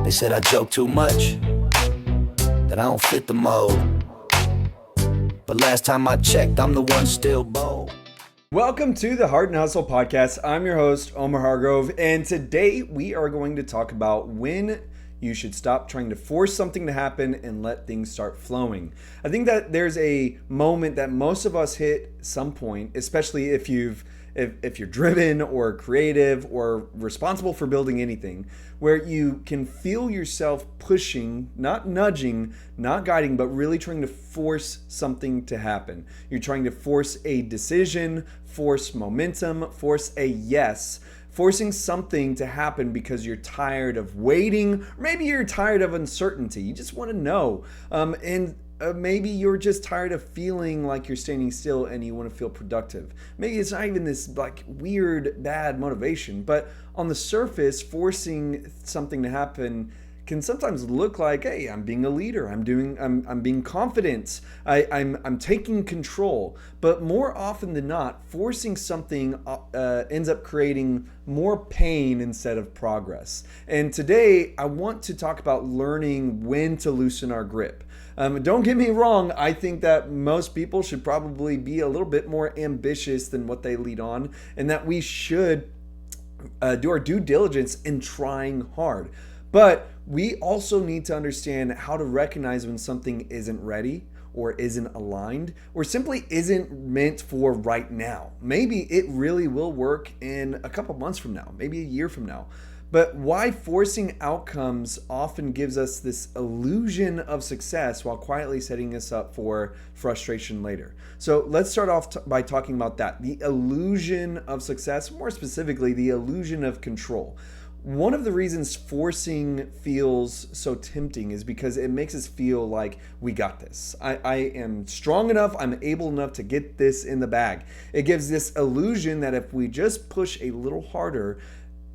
They said I joke too much, that I don't fit the mold. But last time I checked, I'm the one still bold. Welcome to the Heart and Hustle Podcast. I'm your host, Omar Hargrove, and today we are going to talk about when you should stop trying to force something to happen and let things start flowing. I think that there's a moment that most of us hit some point, especially if you're driven or creative or responsible for building anything, where you can feel yourself pushing, not nudging, not guiding, but really trying to force something to happen. You're trying to force a decision, force momentum, force a yes, forcing something to happen because you're tired of waiting, or maybe you're tired of uncertainty. You just want to know. Maybe you're just tired of feeling like you're standing still and you want to feel productive. Maybe it's not even this like weird, bad motivation, but on the surface, forcing something to happen can sometimes look like, hey, I'm being a leader. I'm being confident. I'm taking control. But more often than not, forcing something ends up creating more pain instead of progress. And today, I want to talk about learning when to loosen our grip. Don't get me wrong, I think that most people should probably be a little bit more ambitious than what they lead on, and that we should do our due diligence in trying hard. But we also need to understand how to recognize when something isn't ready or isn't aligned or simply isn't meant for right now. Maybe it really will work in a couple months from now, maybe a year from now. But why forcing outcomes often gives us this illusion of success while quietly setting us up for frustration later. So let's start off by talking about that. The illusion of success, more specifically, the illusion of control. One of the reasons forcing feels so tempting is because it makes us feel like we got this. I am strong enough, I'm able enough to get this in the bag. It gives this illusion that if we just push a little harder,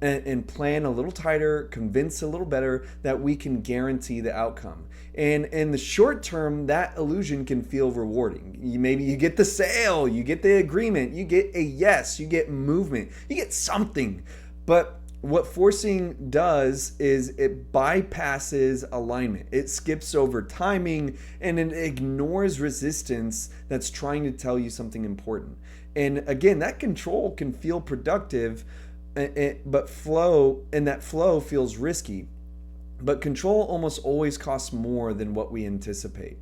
and plan a little tighter, convince a little better, that we can guarantee the outcome. And in the short term, that illusion can feel rewarding. Maybe you get the sale, you get the agreement, you get a yes, you get movement, you get something. But what forcing does is it bypasses alignment. It skips over timing and it ignores resistance that's trying to tell you something important. And again, that control can feel productive, but that flow feels risky. But control almost always costs more than what we anticipate.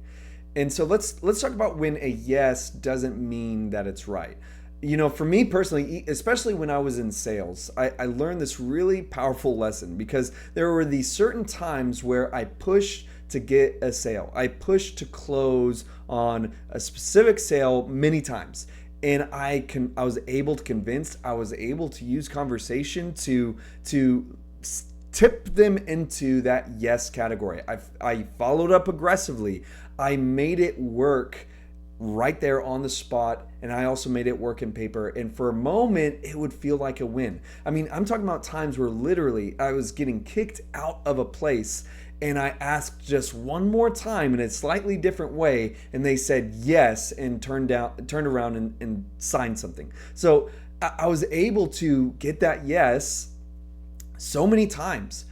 And so let's talk about when a yes doesn't mean that it's right. You know, for me personally, especially when I was in sales, I learned this really powerful lesson because there were these certain times where I pushed to get a sale. I pushed to close on a specific sale many times. And I was able to convince, I was able to use conversation to tip them into that yes category. I followed up aggressively. I made it work right there on the spot, and I also made it work in paper. And for a moment, it would feel like a win. I mean, I'm talking about times where literally I was getting kicked out of a place and I asked just one more time in a slightly different way, and they said yes and turned around and signed something. So I was able to get that yes so many times,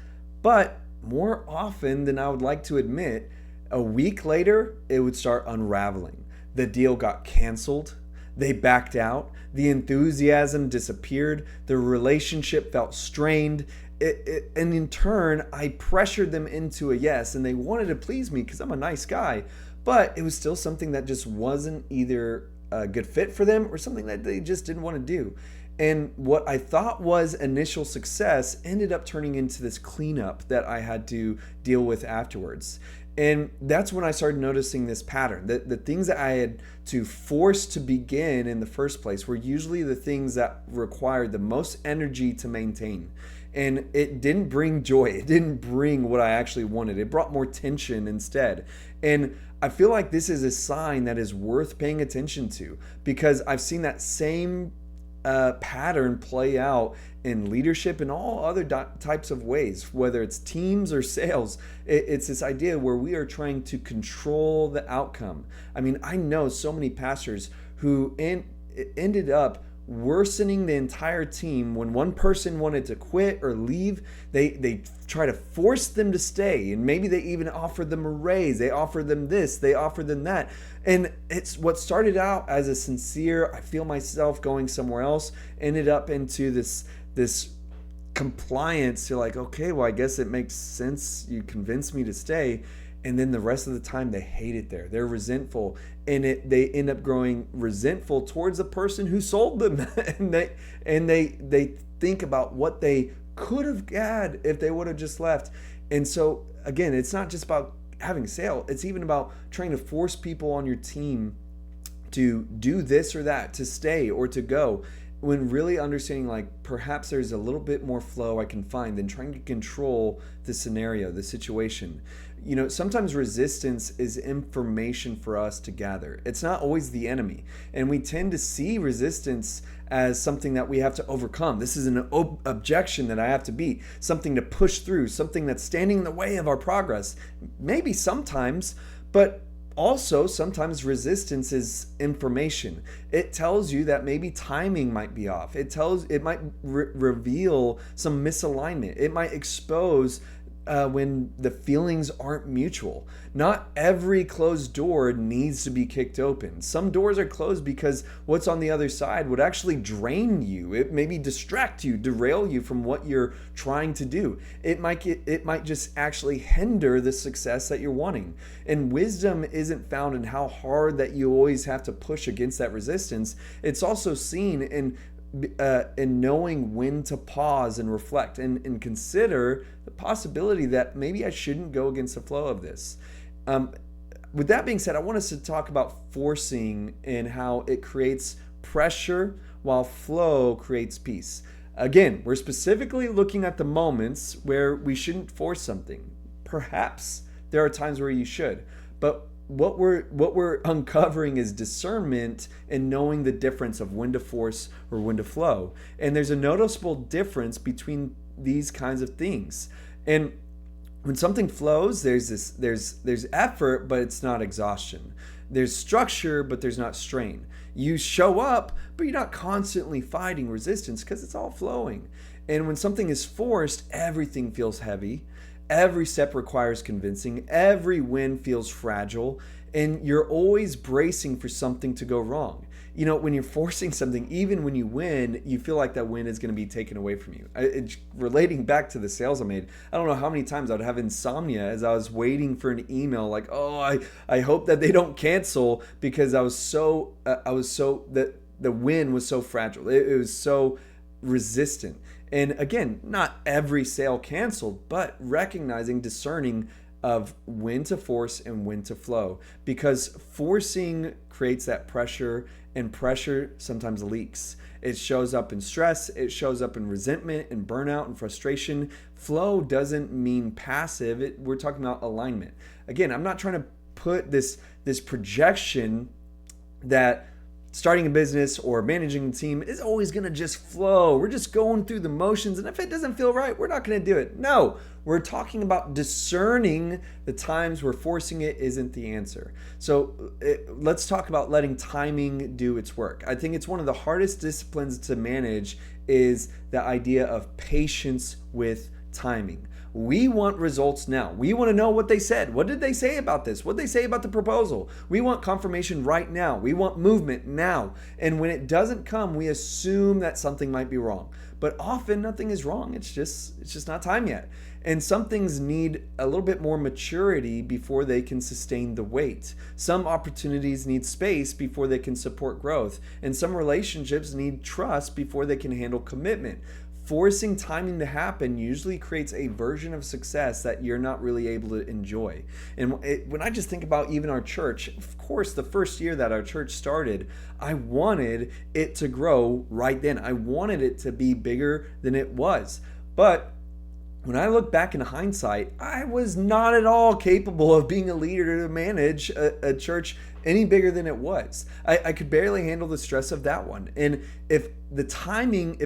but more often than I would like to admit, a week later, it would start unraveling. The deal got canceled. They backed out. The enthusiasm disappeared. The relationship felt strained. And in turn, I pressured them into a yes, and they wanted to please me because I'm a nice guy, but it was still something that just wasn't either a good fit for them or something that they just didn't want to do. And what I thought was initial success ended up turning into this cleanup that I had to deal with afterwards. And that's when I started noticing this pattern. The things that I had to force to begin in the first place were usually the things that required the most energy to maintain. And it didn't bring joy. It didn't bring what I actually wanted. It brought more tension instead. And I feel like this is a sign that is worth paying attention to, because I've seen that same pattern play out in leadership and all other types of ways, whether it's teams or sales. It's this idea where we are trying to control the outcome. I mean, I know so many pastors who ended up worsening the entire team. When one person wanted to quit or leave, they try to force them to stay, and maybe they even offered them a raise. They offered them this, they offered them that. And it's what started out as a sincere, I feel myself going somewhere else, ended up into this compliance. You're like, okay, well, I guess it makes sense. You convinced me to stay. And then the rest of the time they hate it there. They're resentful, and they end up growing resentful towards the person who sold them. and they think about what they could have had if they would have just left. And so again, it's not just about having a sale. It's even about trying to force people on your team to do this or that, to stay or to go, when really understanding like perhaps there's a little bit more flow I can find than trying to control the scenario, the situation. Sometimes resistance is information for us to gather. It's not always the enemy. And we tend to see resistance as something that we have to overcome. This is an objection that I have to beat, something to push through, something that's standing in the way of our progress. Maybe sometimes, but also, sometimes resistance is information. It tells you that maybe timing might be off. It might reveal some misalignment. It might expose when the feelings aren't mutual. Not every closed door needs to be kicked open. Some doors are closed because what's on the other side would actually drain you. It maybe distract you, derail you from what you're trying to do. It might just actually hinder the success that you're wanting. And wisdom isn't found in how hard that you always have to push against that resistance. It's also seen in knowing when to pause and reflect and consider the possibility that maybe I shouldn't go against the flow of this. With that being said, I want us to talk about forcing and how it creates pressure while flow creates peace. Again, we're specifically looking at the moments where we shouldn't force something. Perhaps there are times where you should, but what we're uncovering is discernment and knowing the difference of when to force or when to flow. And there's a noticeable difference between these kinds of things. And when something flows, there's effort, but it's not exhaustion. There's structure, but there's not strain. You show up, but you're not constantly fighting resistance because it's all flowing. And when something is forced, everything feels heavy. Every step requires convincing. Every win feels fragile. And you're always bracing for something to go wrong. When you're forcing something, even when you win, you feel like that win is going to be taken away from you. Relating back to the sales I made, I don't know how many times I would have insomnia as I was waiting for an email like, oh, I hope that they don't cancel, because I was so that the win was so fragile. It was so resistant. And again, not every sale canceled, but recognizing, discerning of when to force and when to flow, because forcing creates that pressure, and pressure sometimes leaks. It shows up in stress, it shows up in resentment and burnout and frustration. Flow doesn't mean passive. We're talking about alignment. Again, I'm not trying to put this projection that starting a business or managing a team is always going to just flow. We're just going through the motions, and if it doesn't feel right, we're not going to do it. No, we're talking about discerning the times where forcing it isn't the answer. So let's talk about letting timing do its work. I think it's one of the hardest disciplines to manage is the idea of patience with timing. We want results now. We want to know what they said. What did they say about this? What did they say about the proposal? We want confirmation right now. We want movement now. And when it doesn't come, we assume that something might be wrong. But often nothing is wrong. It's just not time yet. And some things need a little bit more maturity before they can sustain the weight. Some opportunities need space before they can support growth. And some relationships need trust before they can handle commitment. Forcing timing to happen usually creates a version of success that you're not really able to enjoy. And when I just think about even our church, of course, the first year that our church started, I wanted it to grow right then. I wanted it to be bigger than it was. But when I look back in hindsight, I was not at all capable of being a leader to manage a church any bigger than it was. I could barely handle the stress of that one. And if the timing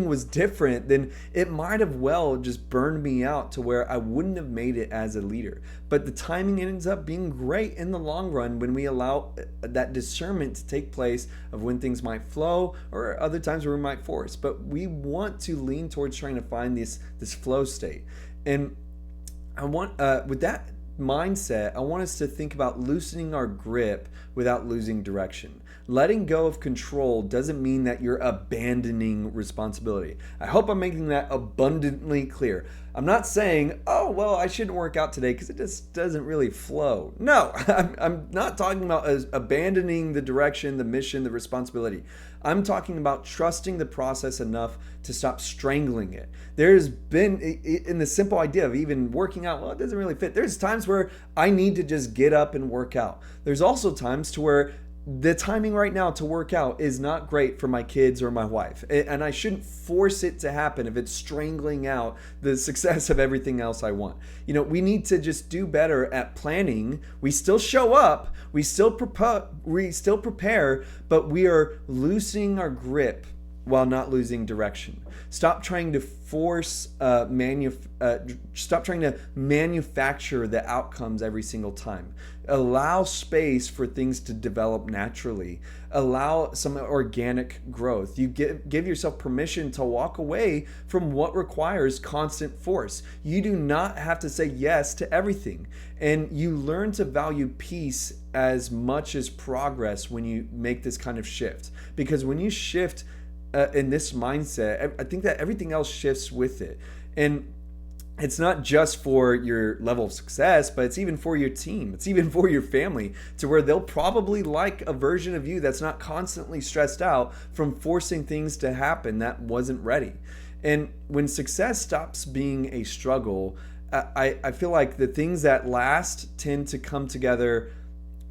was different, then it might have well just burned me out to where I wouldn't have made it as a leader. But the timing ends up being great in the long run when we allow that discernment to take place of when things might flow or other times where we might force. But we want to lean towards trying to find this flow state. And I want with that mindset, I want us to think about loosening our grip without losing direction. Letting go of control doesn't mean that you're abandoning responsibility. I hope I'm making that abundantly clear. I'm not saying, oh, well, I shouldn't work out today because it just doesn't really flow. No, I'm not talking about abandoning the direction, the mission, the responsibility. I'm talking about trusting the process enough to stop strangling it. There's been, in the simple idea of even working out, well, it doesn't really fit. There's times where I need to just get up and work out. There's also times to where the timing right now to work out is not great for my kids or my wife. And I shouldn't force it to happen if it's strangling out the success of everything else I want. We need to just do better at planning. We still show up, we still prepare, but we are loosening our grip while not losing direction. Stop trying to stop trying to manufacture the outcomes every single time. Allow space for things to develop naturally. Allow some organic growth. You give yourself permission to walk away from what requires constant force. You do not have to say yes to everything. And you learn to value peace as much as progress when you make this kind of shift. Because when you shift in this mindset, I think that everything else shifts with it. And it's not just for your level of success, but it's even for your team. It's even for your family, to where they'll probably like a version of you that's not constantly stressed out from forcing things to happen that wasn't ready. And when success stops being a struggle, I feel like the things that last tend to come together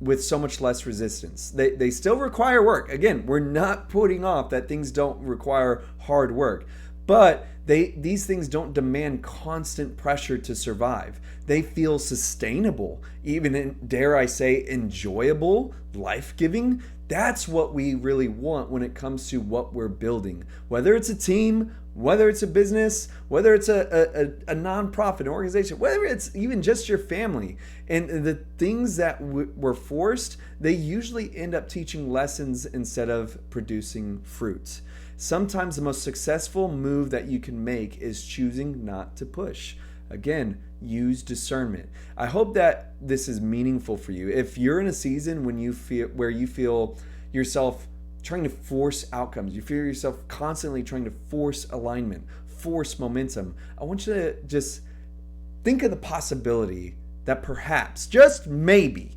with so much less resistance. They still require work. Again, we're not putting off that things don't require hard work, but these things don't demand constant pressure to survive. They feel sustainable, even dare I say, enjoyable, life-giving. That's what we really want when it comes to what we're building. Whether it's a team, whether it's a business, whether it's a nonprofit, an organization, whether it's even just your family. And the things that were forced, they usually end up teaching lessons instead of producing fruit. Sometimes the most successful move that you can make is choosing not to push. Again, use discernment. I hope that this is meaningful for you. If you're in a season when you feel yourself trying to force outcomes, you feel yourself constantly trying to force alignment, force momentum, I want you to just think of the possibility that perhaps, just maybe,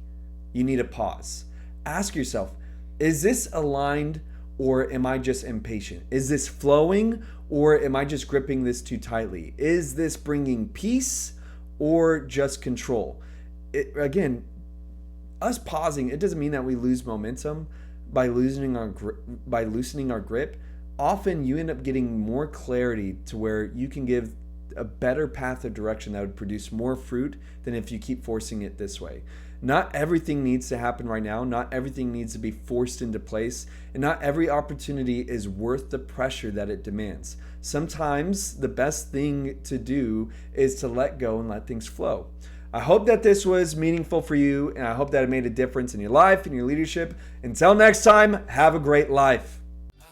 you need a pause. Ask yourself, is this aligned or am I just impatient? Is this flowing or am I just gripping this too tightly? Is this bringing peace or just control? Again, us pausing, it doesn't mean that we lose momentum by loosening our grip. Often you end up getting more clarity to where you can give a better path of direction that would produce more fruit than if you keep forcing it this way. Not everything needs to happen right now. Not everything needs to be forced into place. And not every opportunity is worth the pressure that it demands. Sometimes the best thing to do is to let go and let things flow. I hope that this was meaningful for you, and I hope that it made a difference in your life and your leadership. Until next time, have a great life.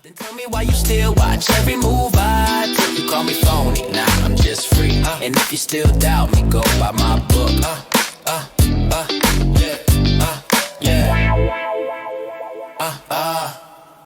Then tell me why you still watch every move I take. You call me phony, nah, I'm just free. And if you still doubt me, go by my book.